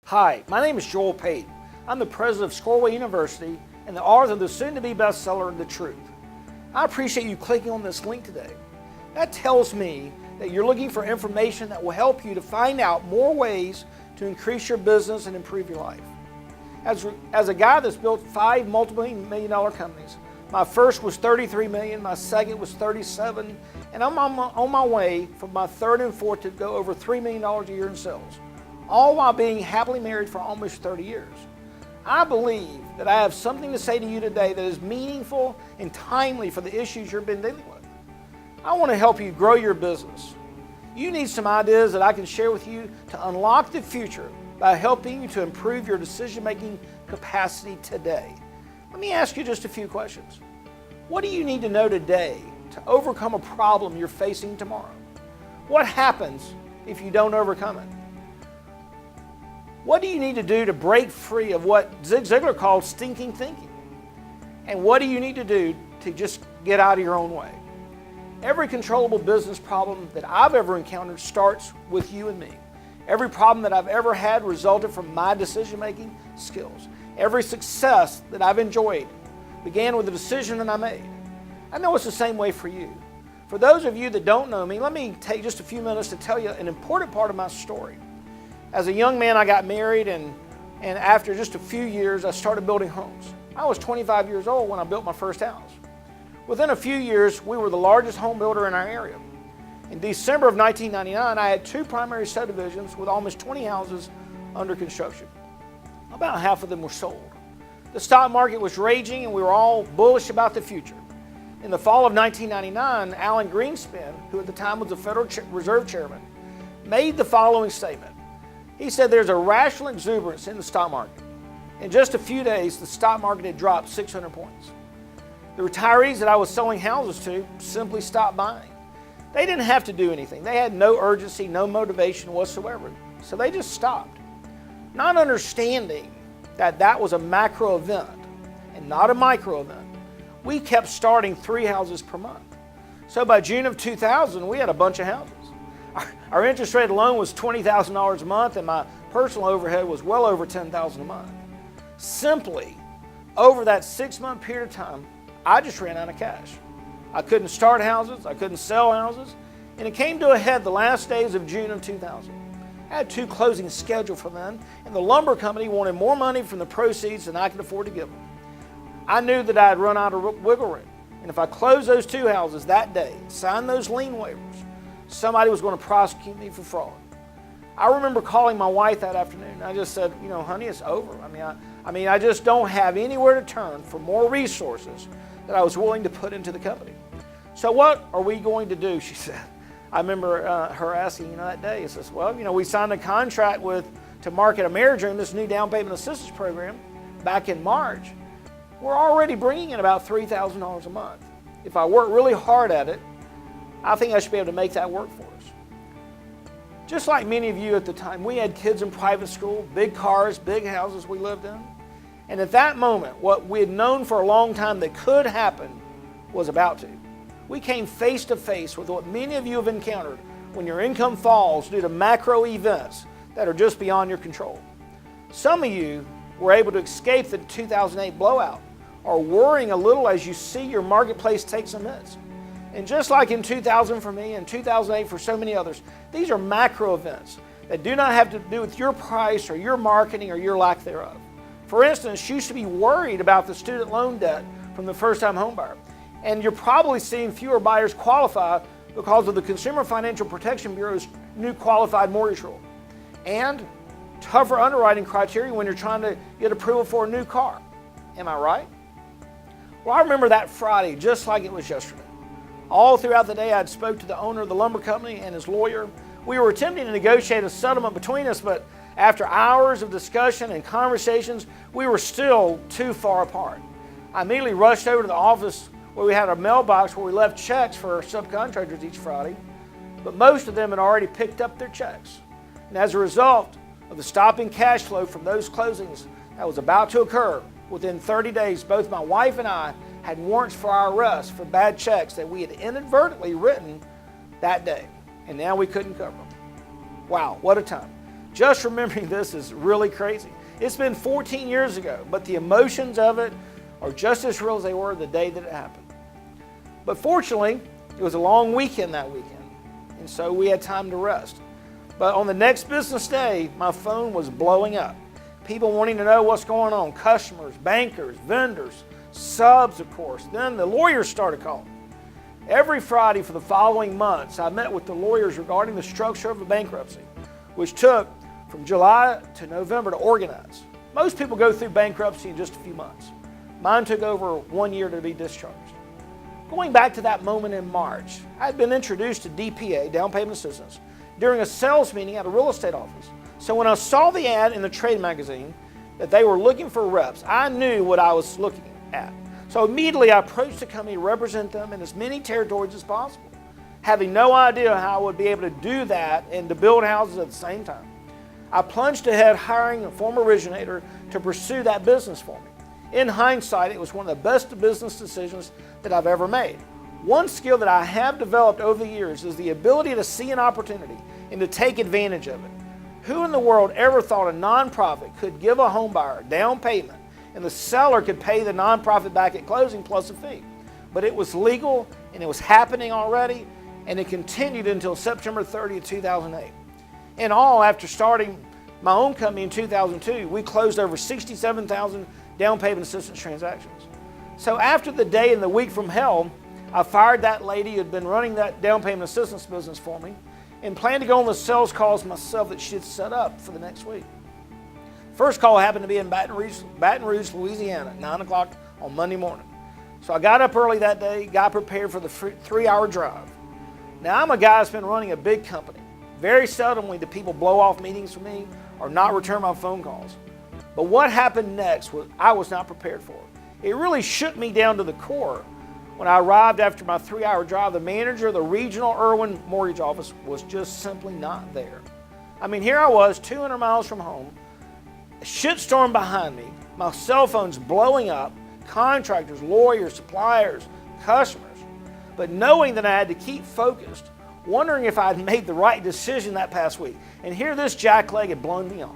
Hi, my name is Joel Pate. I'm the president of Scoreway University and the author of the soon-to-be bestseller, The Truth. I appreciate you clicking on this link today. That tells me that you're looking for information that will help you to find out more ways to increase your business and improve your life. As a guy that's built 5 multi-million-dollar companies, my first was $33 million, my second was $37, and I'm on my way for my third and fourth to go over $3 million a year in sales, all while being happily married for almost 30 years. I believe that I have something to say to you today that is meaningful and timely for the issues you've been dealing with. I want to help you grow your business. You need some ideas that I can share with you to unlock the future by helping you to improve your decision-making capacity today. Let me ask you just a few questions. What do you need to know today to overcome a problem you're facing tomorrow? What happens if you don't overcome it? What do you need to do to break free of what Zig Ziglar called stinking thinking? And what do you need to do to just get out of your own way? Every controllable business problem that I've ever encountered starts with you and me. Every problem that I've ever had resulted from my decision-making skills. Every success that I've enjoyed began with a decision that I made. I know it's the same way for you. For those of you that don't know me, let me take just a few minutes to tell you an important part of my story. As a young man, I got married, and after just a few years, I started building homes. I was 25 years old when I built my first house. Within a few years, we were the largest home builder in our area. In December of 1999, I had 2 primary subdivisions with almost 20 houses under construction. About half of them were sold. The stock market was raging and we were all bullish about the future. In the fall of 1999, Alan Greenspan, who at the time was the Federal Reserve Chairman, made the following statement. He said there's a rational exuberance in the stock market. In just a few days, the stock market had dropped 600 points. The retirees that I was selling houses to simply stopped buying. They didn't have to do anything. They had no urgency, no motivation whatsoever. So they just stopped. Not understanding that that was a macro event and not a micro event, we kept starting 3 houses per month. So by June of 2000, we had a bunch of houses. Our interest rate alone was $20,000 a month, and my personal overhead was well over $10,000 a month. Simply, over that 6-month period of time, I just ran out of cash. I couldn't start houses, I couldn't sell houses, and it came to a head the last days of June of 2000. I had 2 closings scheduled for then, and the lumber company wanted more money from the proceeds than I could afford to give them. I knew that I had run out of wiggle room, and if I closed those 2 houses that day, signed those lien waivers, somebody was going to prosecute me for fraud. I remember calling my wife that afternoon. I just said, you know, honey, it's over. I just don't have anywhere to turn for more resources that I was willing to put into the company. So what are we going to do, she said. I remember her asking, that day. She says, well, we signed a contract to market AmeriDream, this new down payment assistance program, back in March. We're already bringing in about $3,000 a month. If I work really hard at it, I think I should be able to make that work for us. Just like many of you at the time, we had kids in private school, big cars, big houses we lived in. And at that moment, what we had known for a long time that could happen was about to. We came face to face with what many of you have encountered when your income falls due to macro events that are just beyond your control. Some of you were able to escape the 2008 blowout, or worrying a little as you see your marketplace take some hits. And just like in 2000 for me and 2008 for so many others, these are macro events that do not have to do with your price or your marketing or your lack thereof. For instance, you used to be worried about the student loan debt from the first-time home buyer, and you're probably seeing fewer buyers qualify because of the Consumer Financial Protection Bureau's new qualified mortgage rule, and tougher underwriting criteria when you're trying to get approval for a new car. Am I right? Well, I remember that Friday just like it was yesterday. All throughout the day, I had spoke to the owner of the lumber company and his lawyer. We were attempting to negotiate a settlement between us, but after hours of discussion and conversations, we were still too far apart. I immediately rushed over to the office where we had a mailbox where we left checks for our subcontractors each Friday, but most of them had already picked up their checks. And as a result of the stopping cash flow from those closings that was about to occur, within 30 days, both my wife and I had warrants for our arrest for bad checks that we had inadvertently written that day, and now we couldn't cover them. Wow, what a time. Just remembering this is really crazy. It's been 14 years ago, but the emotions of it are just as real as they were the day that it happened. But fortunately, it was a long weekend that weekend, and so we had time to rest. But on the next business day, my phone was blowing up. People wanting to know what's going on, customers, bankers, vendors, subs, of course. Then the lawyers started calling. Every Friday for the following months, I met with the lawyers regarding the structure of a bankruptcy, which took from July to November to organize. Most people go through bankruptcy in just a few months. Mine took over 1 year to be discharged. Going back to that moment in March, I had been introduced to DPA, Down Payment Assistance, during a sales meeting at a real estate office. So when I saw the ad in the trade magazine that they were looking for reps, I knew what I was looking at. So immediately I approached the company to represent them in as many territories as possible, having no idea how I would be able to do that and to build houses at the same time. I plunged ahead hiring a former originator to pursue that business for me. In hindsight, it was one of the best business decisions that I've ever made. One skill that I have developed over the years is the ability to see an opportunity and to take advantage of it. Who in the world ever thought a nonprofit could give a home buyer down payment and the seller could pay the nonprofit back at closing plus a fee? But it was legal and it was happening already, and it continued until September 30th, 2008. In all, after starting my own company in 2002, we closed over 67,000 down payment assistance transactions. So after the day and the week from hell, I fired that lady who had been running that down payment assistance business for me and planned to go on the sales calls myself that she had set up for the next week. First call happened to be in Baton Rouge, Louisiana, at 9 o'clock on Monday morning. So I got up early that day, got prepared for the 3-hour drive. Now I'm a guy that's been running a big company. Very seldomly do people blow off meetings for me or not return my phone calls. But what happened next I was not prepared for. It really shook me down to the core. When I arrived after my 3-hour drive, the manager of the regional Irwin mortgage office was just simply not there. I mean, here I was 200 miles from home, a shitstorm behind me, my cell phone's blowing up, contractors, lawyers, suppliers, customers. But knowing that I had to keep focused, wondering if I had made the right decision that past week. And here this jackleg had blown me off.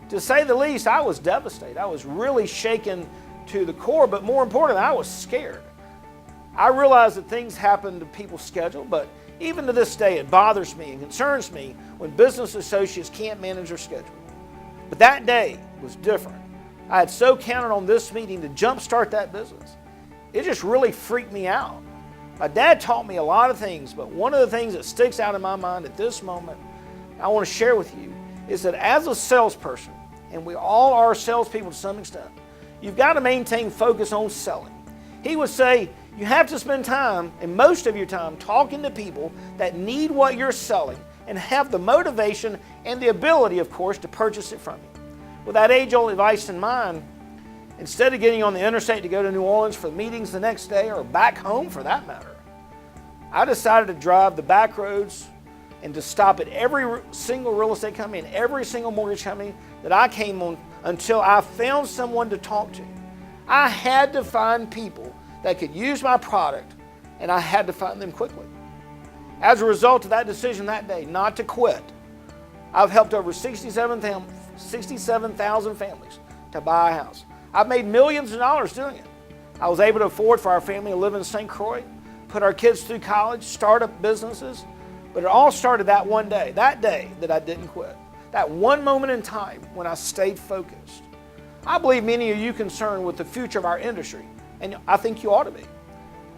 To say the least, I was devastated. I was really shaken to the core, but more importantly, I was scared. I realize that things happen to people's schedule, but even to this day, it bothers me and concerns me when business associates can't manage their schedule. But that day was different. I had so counted on this meeting to jumpstart that business. It just really freaked me out. My dad taught me a lot of things, but one of the things that sticks out in my mind at this moment I want to share with you is that as a salesperson, and we all are salespeople to some extent, you've got to maintain focus on selling. He would say you have to spend time, and most of your time, talking to people that need what you're selling and have the motivation and the ability, of course, to purchase it from you. With that age-old advice in mind, instead of getting on the interstate to go to New Orleans for meetings the next day, or back home for that matter, I decided to drive the back roads and to stop at every single real estate company and every single mortgage company that I came on until I found someone to talk to. I had to find people that could use my product, and I had to find them quickly. As a result of that decision that day not to quit, I've helped over 67,000 families to buy a house. I've made millions of dollars doing it. I was able to afford for our family to live in St. Croix, put our kids through college, start up businesses. But it all started that one day, that day that I didn't quit. That one moment in time when I stayed focused. I believe many of you concerned with the future of our industry, and I think you ought to be.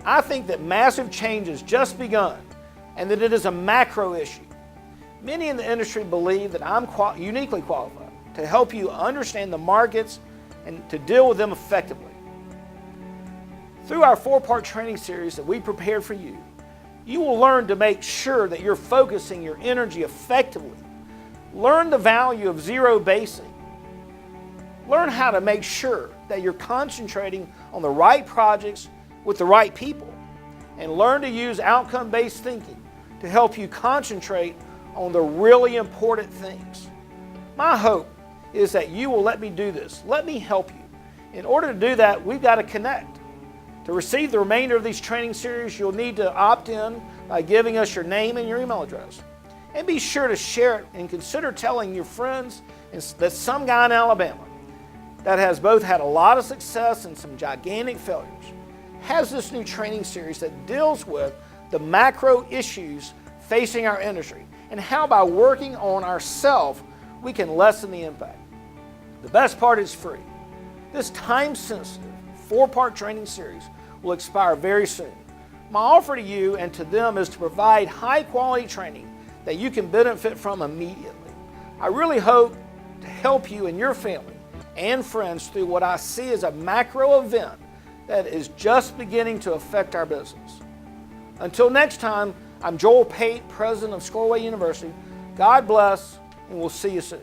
I think that massive change has just begun and that it is a macro issue. Many in the industry believe that I'm uniquely qualified to help you understand the markets and to deal with them effectively. Through our 4-part training series that we prepared for you, you will learn to make sure that you're focusing your energy effectively. Learn the value of zero basing. Learn how to make sure that you're concentrating on the right projects with the right people. And learn to use outcome-based thinking to help you concentrate on the really important things. My hope is that you will let me do this. Let me help you. In order to do that, we've got to connect. To receive the remainder of these training series, you'll need to opt in by giving us your name and your email address. And be sure to share it and consider telling your friends that some guy in Alabama that has both had a lot of success and some gigantic failures has this new training series that deals with the macro issues facing our industry and how by working on ourselves we can lessen the impact. The best part is free. This time-sensitive 4-part training series will expire very soon. My offer to you and to them is to provide high-quality training that you can benefit from immediately. I really hope to help you and your family and friends through what I see as a macro event that is just beginning to affect our business. Until next time, I'm Joel Pate, president of Scoreway University. God bless, and we'll see you soon.